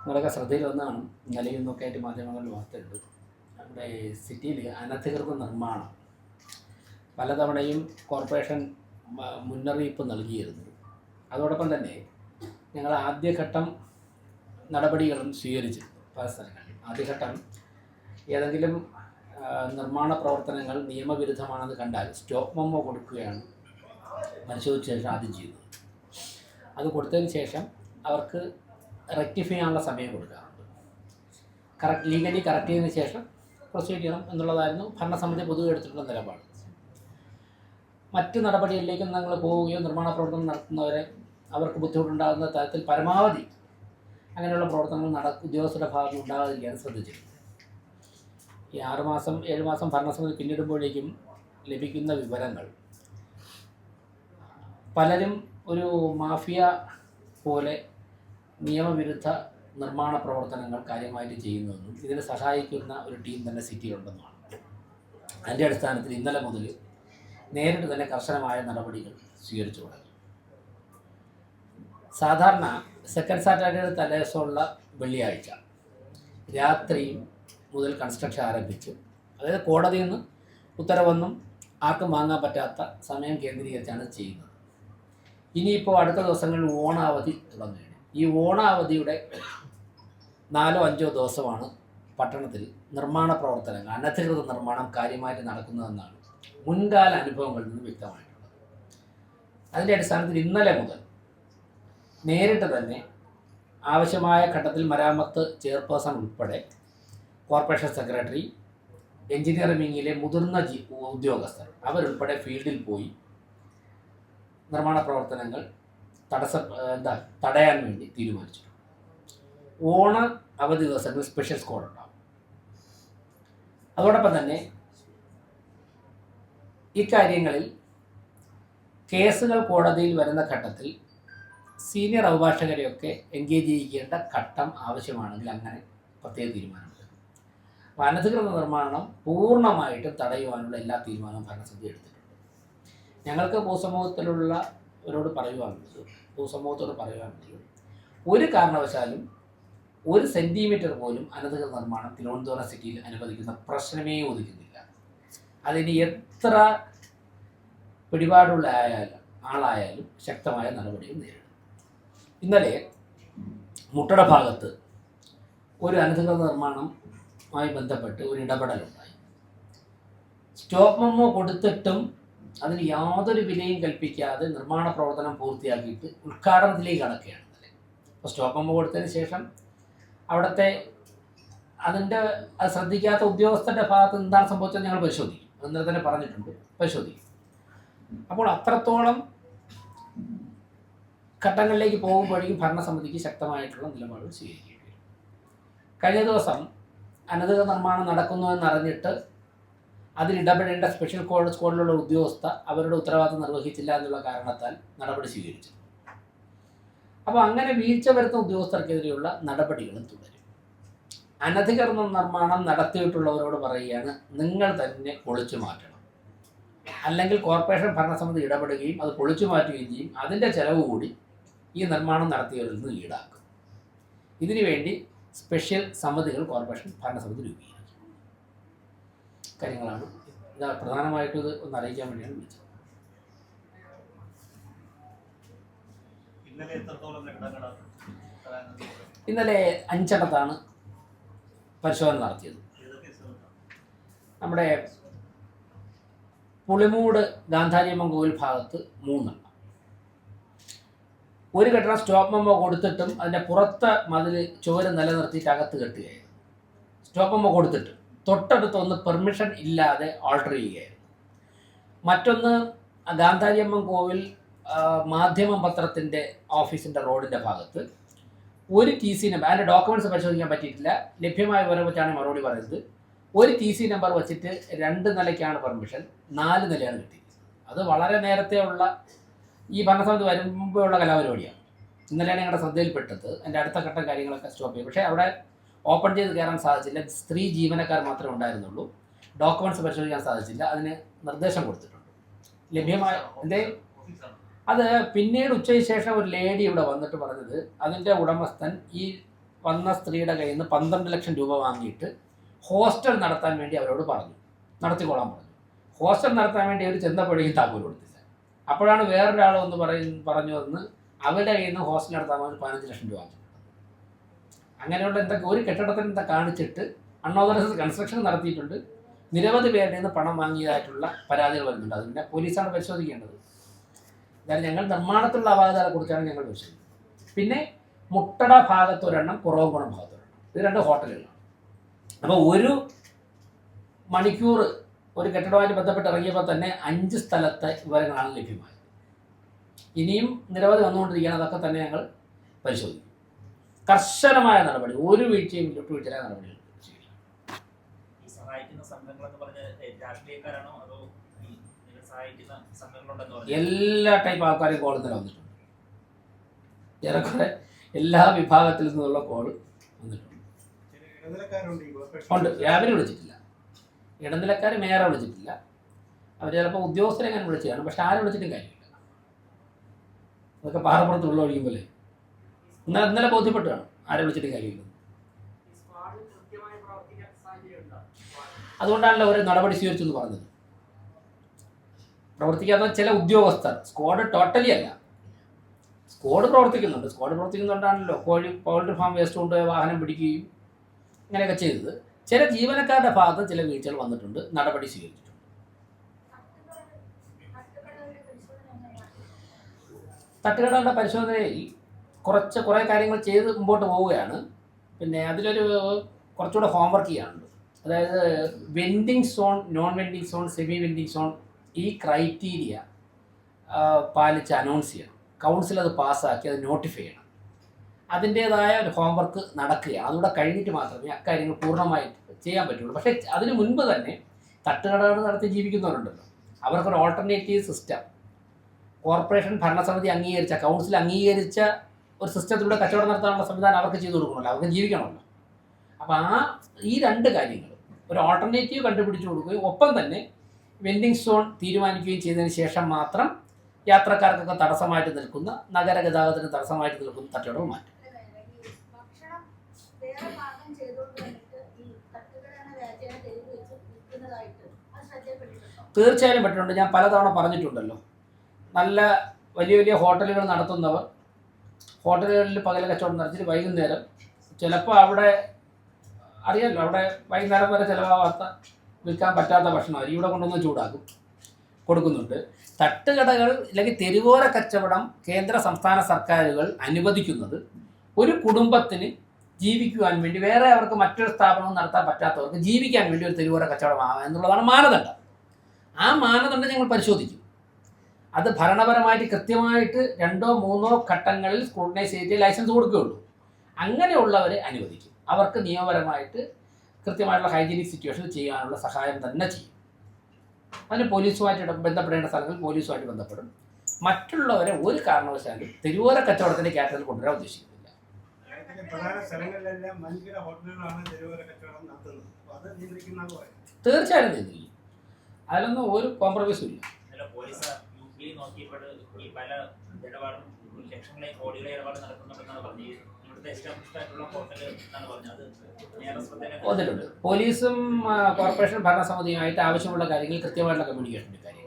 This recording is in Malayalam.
നിങ്ങളൊക്കെ ശ്രദ്ധയിൽ വന്നാണ് ഇന്നലെയും ഇന്നൊക്കെ ആയിട്ട് മാധ്യമങ്ങളിൽ വാർത്തയുണ്ട്. നമ്മുടെ സിറ്റിയിൽ അനധികൃത നിർമ്മാണം പലതവണയും കോർപ്പറേഷൻ മുന്നറിയിപ്പ് നൽകിയിരുന്നു. അതോടൊപ്പം തന്നെ ഞങ്ങൾ ആദ്യഘട്ടം നടപടികളും സ്വീകരിച്ചിരുന്നു പല സ്ഥലങ്ങളിൽ. ആദ്യഘട്ടം ഏതെങ്കിലും നിർമ്മാണ പ്രവർത്തനങ്ങൾ നിയമവിരുദ്ധമാണെന്ന് കണ്ടാൽ സ്റ്റോപ്പ് മെമ്മോ കൊടുക്കുകയാണ് പരിശോധിച്ച ശേഷം ആദ്യം ചെയ്തത്. അത് കൊടുത്തതിന് ശേഷം അവർക്ക് റെക്ടിഫൈ ചെയ്യാനുള്ള സമയം കൊടുക്കാറുണ്ട്. ലീഗലി കറക്റ്റ് ചെയ്തതിന് ശേഷം പ്രൊസീഡ് ചെയ്യണം എന്നുള്ളതായിരുന്നു ഭരണസമിതി പൊതുവെ എടുത്തിട്ടുള്ള നിലപാട്. മറ്റ് നടപടികളിലേക്കും ഞങ്ങൾ പോവുകയോ നിർമ്മാണ പ്രവർത്തനം നടത്തുന്നവരെ അവർക്ക് ബുദ്ധിമുട്ടുണ്ടാകുന്ന തരത്തിൽ പരമാവധി അങ്ങനെയുള്ള പ്രവർത്തനങ്ങൾ ഉദ്യോഗസ്ഥരുടെ ഭാഗത്ത് ഉണ്ടാകാതിരിക്കാൻ ശ്രദ്ധിച്ചിട്ടുണ്ട്. ഈ 6 മാസം 7 മാസം ഭരണസമിതി പിന്നിടുമ്പോഴേക്കും ലഭിക്കുന്ന വിവരങ്ങൾ പലരും ഒരു മാഫിയ പോലെ നിയമവിരുദ്ധ നിർമ്മാണ പ്രവർത്തനങ്ങൾ കാര്യമായിട്ട് ചെയ്യുന്നതെന്നും ഇതിന് സഹായിക്കുന്ന ഒരു ടീം തന്നെ സിറ്റിയിലുണ്ടെന്നുമാണ്. അതിൻ്റെ അടിസ്ഥാനത്തിൽ ഇന്നലെ മുതൽ നേരിട്ട് തന്നെ കർശനമായ നടപടികൾ സ്വീകരിച്ചു തുടങ്ങി. സാധാരണ സെക്കൻഡ് സാറ്റർഡേ തലേദിവസമുള്ള വെള്ളിയാഴ്ച രാത്രി മുതൽ കൺസ്ട്രക്ഷൻ ആരംഭിച്ചു. അതായത് കോടതിയിൽ നിന്ന് ഉത്തരവൊന്നും ആർക്കും വാങ്ങാൻ പറ്റാത്ത സമയം കേന്ദ്രീകരിച്ചാണ് ചെയ്യുന്നത്. ഇനിയിപ്പോൾ അടുത്ത ദിവസങ്ങളിൽ ഓണാവധി തുടങ്ങുകയാണ്. ഈ ഓണാവധിയുടെ 4-5 ദിവസമാണ് പട്ടണത്തിൽ നിർമ്മാണ പ്രവർത്തനങ്ങൾ, അനധികൃത നിർമ്മാണം കാര്യമായിട്ട് നടക്കുന്നതെന്നാണ് മുൻകാല അനുഭവങ്ങളിൽ നിന്ന് വ്യക്തമായിട്ടുള്ളത്. അതിൻ്റെ അടിസ്ഥാനത്തിൽ ഇന്നലെ മുതൽ നേരിട്ട് തന്നെ ആവശ്യമായ ഘട്ടത്തിൽ മരാമത്ത് ചെയർപേഴ്സൺ ഉൾപ്പെടെ കോർപ്പറേഷൻ സെക്രട്ടറി, എഞ്ചിനീയറിംഗ് വിങ്ങിലെ മുതിർന്ന ഉദ്യോഗസ്ഥർ അവരുൾപ്പെടെ ഫീൽഡിൽ പോയി നിർമ്മാണ പ്രവർത്തനങ്ങൾ തടയാൻ വേണ്ടി തീരുമാനിച്ചു. ഓണ അവധി ദിവസങ്ങളിൽ സ്പെഷ്യൽ സ്ക്വാഡ് ഉണ്ടാകും. അതോടൊപ്പം തന്നെ ഇക്കാര്യങ്ങളിൽ കേസുകൾ കോടതിയിൽ വരുന്ന ഘട്ടത്തിൽ സീനിയർ അഭിഭാഷകരെയൊക്കെ എൻഗേജ് ചെയ്യിക്കേണ്ട ഘട്ടം ആവശ്യമാണെങ്കിൽ അങ്ങനെ പ്രത്യേക തീരുമാനമുണ്ട്. അപ്പോൾ അനധികൃത നിർമ്മാണം പൂർണ്ണമായിട്ടും തടയുവാനുള്ള എല്ലാ തീരുമാനവും ഭരണസമിതി എടുത്തിട്ടുണ്ട്. ഞങ്ങൾക്ക് പൊതുസമൂഹത്തോട് പറയുവാനുള്ളത് ഒരു കാരണവശാലും 1 സെൻറ്റിമീറ്റർ പോലും അനധികൃത നിർമ്മാണം തിരുവനന്തപുരം സിറ്റിയിൽ അനുവദിക്കുന്ന പ്രശ്നമേ ഉദിക്കുന്നില്ല. അതിന് എത്ര പിടിപാടുള്ള ആളായാലും ശക്തമായ നടപടിയും നേരിടും. ഇന്നലെ മുട്ടട ഭാഗത്ത് ഒരു അനധികൃത നിർമ്മാണവുമായി ബന്ധപ്പെട്ട് ഒരു ഇടപെടലുണ്ടായി. സ്റ്റോപ്പ് മെമ്മോ കൊടുത്തിട്ടും അതിന് യാതൊരു വിലയും കൽപ്പിക്കാതെ നിർമ്മാണ പ്രവർത്തനം പൂർത്തിയാക്കിയിട്ട് ഉദ്ഘാടനത്തിലേക്ക് കടക്കുകയാണ്. അപ്പോൾ സ്റ്റോപ്പ് മെമ്മോ കൊടുത്തതിന് ശേഷം അവിടുത്തെ അത് ശ്രദ്ധിക്കാത്ത ഉദ്യോഗസ്ഥരുടെ ഭാഗത്ത് എന്താണ് സംഭവിച്ചത് ഞങ്ങൾ പരിശോധിക്കും. അന്നേരം തന്നെ പറഞ്ഞിട്ടുണ്ട്, പരിശോധിക്കും. അപ്പോൾ അത്രത്തോളം ഘട്ടങ്ങളിലേക്ക് പോകുമ്പോഴേക്കും ഭരണസമിതിക്ക് ശക്തമായിട്ടുള്ള നിലപാടുകൾ സ്വീകരിക്കേണ്ടി വരും. കഴിഞ്ഞ ദിവസം അനധികൃത നിർമ്മാണം നടക്കുന്നു എന്നറിഞ്ഞിട്ട് അതിലിടപെടേണ്ട സ്പെഷ്യൽ സ്ക്വാഡിലുള്ള ഉദ്യോഗസ്ഥ അവരുടെ ഉത്തരവാദിത്വം നിർവഹിച്ചില്ല എന്നുള്ള കാരണത്താൽ നടപടി സ്വീകരിച്ചു. അപ്പോൾ അങ്ങനെ വീഴ്ച വരുത്തുന്ന ഉദ്യോഗസ്ഥർക്കെതിരെയുള്ള നടപടികളും തുടരും. അനധികൃത നിർമ്മാണം നടത്തിയിട്ടുള്ളവരോട് പറയുകയാണ്, നിങ്ങൾ തന്നെ പൊളിച്ചു മാറ്റണം, അല്ലെങ്കിൽ കോർപ്പറേഷൻ ഭരണസമിതി ഇടപെടുകയും അത് പൊളിച്ചു മാറ്റുകയും ചെയ്യും. അതിൻ്റെ ചെലവ് കൂടി ഈ നിർമ്മാണം നടത്തിയവരിൽ നിന്ന് ഈടാക്കും. ഇതിനുവേണ്ടി സ്പെഷ്യൽ സമിതികൾ കോർപ്പറേഷൻ ഭരണസമിതി രൂപീകരിക്കും. കാര്യങ്ങളാണ് പ്രധാനമായിട്ടും ഇത് ഒന്ന് അറിയിക്കാൻ വേണ്ടിയാണ് വിളിച്ചത്. ഇന്നലെ 5 പരിശോധന നടത്തിയത്. നമ്മുടെ പുളിമൂട് ഗാന്ധാരിയമ്മൻ കോവിൽ ഭാഗത്ത് 3. ഒരു കെട്ടിടം സ്റ്റോപ്പ് മെമ്മോ കൊടുത്തിട്ടും അതിൻ്റെ പുറത്തെ മതിൽ ചുവര് നിലനിർത്തിയിട്ട് അകത്ത് കെട്ടുകയായിരുന്നു. സ്റ്റോപ്പ് മെമ്മോ കൊടുത്തിട്ട് തൊട്ടടുത്തൊന്ന് പെർമിഷൻ ഇല്ലാതെ ആൾട്ടർ ചെയ്യുകയായിരുന്നു. മറ്റൊന്ന് ഗാന്ധാരിയമ്മൻ കോവിൽ മാധ്യമം പത്രത്തിൻ്റെ ഓഫീസിൻ്റെ റോഡിൻ്റെ ഭാഗത്ത് ഒരു TC നമ്പർ, അതിൻ്റെ ഡോക്യുമെൻറ്റ്സ് പരിശോധിക്കാൻ പറ്റിയിട്ടില്ല, ലഭ്യമായ വിവരം വെച്ചാണ് മറുപടി പറയുന്നത്. ഒരു TC നമ്പർ വെച്ചിട്ട് 2 നിലയ്ക്കാണ് പെർമിഷൻ, 4 നിലയാണ് കിട്ടിയത്. അത് വളരെ നേരത്തെ ഉള്ള ഈ ഭരണസമിതി വരുമ്പോഴുള്ള കലാപരിപാടിയാണ്. ഇന്നലെയാണ് ഞങ്ങളുടെ ശ്രദ്ധയിൽപ്പെട്ടത്. എൻ്റെ അടുത്ത ഘട്ടം കാര്യങ്ങളൊക്കെ സ്റ്റോപ്പ് ചെയ്യും. പക്ഷേ അവിടെ ഓപ്പൺ ചെയ്ത് കയറാൻ സാധിച്ചില്ല. സ്ത്രീ ജീവനക്കാർ മാത്രമേ ഉണ്ടായിരുന്നുള്ളൂ. ഡോക്യുമെൻറ്റ്സ് പരിശോധിക്കാൻ സാധിച്ചില്ല. അതിന് നിർദ്ദേശം കൊടുത്തിട്ടുണ്ട്. ലഭ്യമായ അത് പിന്നീട് ഉച്ചയ്ക്ക് ശേഷം ഒരു ലേഡി ഇവിടെ വന്നിട്ട് പറഞ്ഞത് അതിൻ്റെ ഉടമസ്ഥൻ ഈ വന്ന സ്ത്രീയുടെ കയ്യിൽ നിന്ന് 12 ലക്ഷം രൂപ വാങ്ങിയിട്ട് ഹോസ്റ്റൽ നടത്താൻ വേണ്ടി അവരോട് പറഞ്ഞു, നടത്തിക്കൊള്ളാൻ പറഞ്ഞു. ഹോസ്റ്റൽ നടത്താൻ വേണ്ടി അവർ ചെന്നപ്പോഴേക്കും താക്കോൽ കൊടുത്തില്ല. അപ്പോഴാണ് വേറൊരാൾ വന്ന് പറഞ്ഞു വന്ന് അവരുടെ കയ്യിൽ നിന്ന് ഹോസ്റ്റൽ നടത്താൻ വേണ്ടി 15 ലക്ഷം രൂപ വാങ്ങിച്ചു. അങ്ങനെയുള്ള എന്തൊക്കെ ഒരു കെട്ടിടത്തിൽ എന്താ കാണിച്ചിട്ട് അൺഓതറൈസ്ഡ് കൺസ്ട്രക്ഷൻ നടത്തിയിട്ടുണ്ട്. നിരവധി പേരുടെ നിന്ന് പണം വാങ്ങിയതായിട്ടുള്ള പരാതികൾ വരുന്നുണ്ട്. അത് പിന്നെ പോലീസാണ് പരിശോധിക്കേണ്ടത്. അതായത് ഞങ്ങൾ നിർമ്മാണത്തിലുള്ള അപാകതകളെ കുറിച്ചാണ് ഞങ്ങൾ പരിശോധിക്കുന്നത്. പിന്നെ മുട്ടട ഭാഗത്തൊരെണ്ണം, കുറവംകുളം ഭാഗത്തൊരെണ്ണം, ഇത് 2 ഹോട്ടലുകളാണ്. അപ്പോൾ ഒരു മണിക്കൂർ ഒരു കെട്ടിടവുമായിട്ട് ബന്ധപ്പെട്ട് ഇറങ്ങിയപ്പോൾ തന്നെ 5 സ്ഥലത്തെ വിവരങ്ങളാണ് ലഭ്യമായത്. ഇനിയും നിരവധി വന്നുകൊണ്ടിരിക്കുകയാണ്. അതൊക്കെ തന്നെ ഞങ്ങൾ പരിശോധിക്കും. കർശനമായ നടപടി, ഒരു വീഴ്ചയും വിട്ടുവീഴ്ചയായ നടപടികൾ. എല്ലാ ടൈപ്പ് ആൾക്കാരെയും കോൾ ഇന്നലെ വന്നിട്ടുണ്ട്. ഏറെക്കുറെ എല്ലാ വിഭാഗത്തിൽ നിന്നുള്ള കോള് വന്നിട്ടുണ്ട്. ഉണ്ട്, രാവിലെ വിളിച്ചിട്ടില്ല. ഇടനിലക്കാർ മേയറെ വിളിച്ചിട്ടില്ല. അവർ ചിലപ്പോൾ ഉദ്യോഗസ്ഥരെ ഞാൻ വിളിച്ചതാണ്. പക്ഷെ ആരും വിളിച്ചിട്ടും കാര്യമില്ല. അതൊക്കെ പാറപ്പുറത്ത് ഉള്ള ഒഴിയുമ്പോലെ ഇന്നലെ ബോധ്യപ്പെട്ടാണ് ആരെ വിളിച്ചിട്ട് കാര്യമില്ല. അതുകൊണ്ടാണല്ലോ ഒരു നടപടി സ്വീകരിച്ചെന്ന് പറഞ്ഞത്. പ്രവർത്തിക്കാത്ത ചില ഉദ്യോഗസ്ഥർ, സ്ക്വാഡ് ടോട്ടലി അല്ല, സ്ക്വാഡ് പ്രവർത്തിക്കുന്നുണ്ട്. സ്ക്വാഡ് പ്രവർത്തിക്കുന്നുണ്ടാണല്ലോ പൗൾട്രി ഫാം വേസ്റ്റ് കൊണ്ടുപോയി വാഹനം പിടിക്കുകയും ഇങ്ങനെയൊക്കെ ചെയ്തത്. ചില ജീവനക്കാരുടെ ഭാഗത്ത് ചില വീഴ്ചകൾ വന്നിട്ടുണ്ട്, നടപടി സ്വീകരിച്ചിട്ടുണ്ട്. തട്ടുകടകളുടെ പരിശോധനയിൽ കുറേ കാര്യങ്ങൾ ചെയ്ത് മുമ്പോട്ട് പോവുകയാണ്. പിന്നെ അതിലൊരു കുറച്ചുകൂടെ ഹോംവർക്ക് ചെയ്യാനുണ്ട്. അതായത് vending zone, non vending zone, semi vending zone, ഈ ക്രൈറ്റീരിയ പാലിച്ച് അനൗൺസ് ചെയ്യണം. കൗൺസിൽ അത് പാസ്സാക്കി അത് നോട്ടിഫൈ ചെയ്യണം. അതിൻ്റേതായ ഒരു ഹോംവർക്ക് നടക്കുകയാണ്. അതുകൂടെ കഴിഞ്ഞിട്ട് മാത്രമേ അക്കാര്യങ്ങൾ പൂർണ്ണമായിട്ട് ചെയ്യാൻ പറ്റുള്ളൂ. പക്ഷേ അതിന് മുൻപ് തന്നെ തട്ടുകടകൾ നടത്തി ജീവിക്കുന്നവരുണ്ടല്ലോ, അവർക്കൊരു ഓൾട്ടർനേറ്റീവ് സിസ്റ്റം കോർപ്പറേഷൻ ഭരണസമിതി അംഗീകരിച്ച, കൗൺസിൽ അംഗീകരിച്ച ഒരു സിസ്റ്റത്തിലൂടെ കച്ചവടം നടത്താനുള്ള സംവിധാനം അവർക്ക് ചെയ്തു കൊടുക്കണമല്ലോ, അവർക്ക് ജീവിക്കണമല്ലോ. അപ്പോൾ ഈ 2 കാര്യങ്ങൾ ഒരു ഓൾട്ടർനേറ്റീവ് കണ്ടുപിടിച്ചു കൊടുക്കുകയും ഒപ്പം തന്നെ വെൻഡിങ് സോൺ തീരുമാനിക്കുകയും ചെയ്തതിന് ശേഷം മാത്രം യാത്രക്കാർക്കൊക്കെ തടസ്സമായിട്ട് നിൽക്കുന്ന, നഗരഗതാഗതത്തിന് തടസ്സമായിട്ട് നിൽക്കുന്ന തട്ടുകടകൾ മാറ്റും. തീർച്ചയായും പറ്റുന്നുണ്ട്. ഞാൻ പലതവണ പറഞ്ഞിട്ടുണ്ടല്ലോ, നല്ല വലിയ വലിയ ഹോട്ടലുകൾ നടത്തുന്നവർ ഹോട്ടലുകളിൽ പകൽ കച്ചവടം നടത്തിയിട്ട് വൈകുന്നേരം ചിലപ്പോൾ അവിടെ അറിയാമല്ലോ, അവിടെ വൈകുന്നേരം വരെ ചിലവാകാത്ത, വിൽക്കാൻ പറ്റാത്ത ഭക്ഷണമായിരിക്കും ഇവിടെ കൊണ്ടുവന്ന് ചൂടാക്കും, കൊടുക്കുന്നുണ്ട്. തട്ടുകടകൾ അല്ലെങ്കിൽ തെരുവോര കച്ചവടം കേന്ദ്ര സംസ്ഥാന സർക്കാരുകൾ അനുവദിക്കുന്നത് ഒരു കുടുംബത്തിന് ജീവിക്കുവാൻ വേണ്ടി, വേറെ അവർക്ക് മറ്റൊരു സ്ഥാപനവും നടത്താൻ പറ്റാത്തവർക്ക് ജീവിക്കാൻ വേണ്ടി ഒരു തെരുവോര കച്ചവടമാകാം എന്നുള്ളതാണ് മാനദണ്ഡം. ആ മാനദണ്ഡം ഞങ്ങൾ പരിശോധിക്കും. അത് ഭരണപരമായിട്ട് കൃത്യമായിട്ട് 2ഓ 3ഓ ഘട്ടങ്ങളിൽ സ്ക്രൂട്ടനൈസ് ചെയ്ത് ലൈസൻസ് കൊടുക്കുകയുള്ളൂ. അങ്ങനെയുള്ളവരെ അനുവദിക്കും. അവർക്ക് നിയമപരമായിട്ട് കൃത്യമായിട്ടുള്ള ഹൈജീനിക് സിറ്റുവേഷൻ ചെയ്യാനുള്ള സഹായം തന്നെ ചെയ്യും. അതിന് പോലീസുമായിട്ട് ബന്ധപ്പെടേണ്ട സ്ഥലങ്ങളിൽ പോലീസുമായിട്ട് ബന്ധപ്പെടും. മറ്റുള്ളവരെ ഒരു കാരണവശാലും തെരുവോര കച്ചവടത്തിൻ്റെ കാറ്റഗറിയിൽ കൊണ്ടുവരാൻ ഉദ്ദേശിക്കുന്നില്ല. തീർച്ചയായും നിയന്ത്രിക്കും. അതിലൊന്നും ഒരു കോംപ്രമൈസും ഇല്ല. വന്നിട്ടുണ്ട്. പോലീസും കോർപ്പറേഷൻ ഭരണസമിതിയുമായിട്ട് ആവശ്യമുള്ള കാര്യങ്ങൾ കൃത്യമായിട്ടുള്ള കമ്മ്യൂണിക്കേഷൻ കാര്യം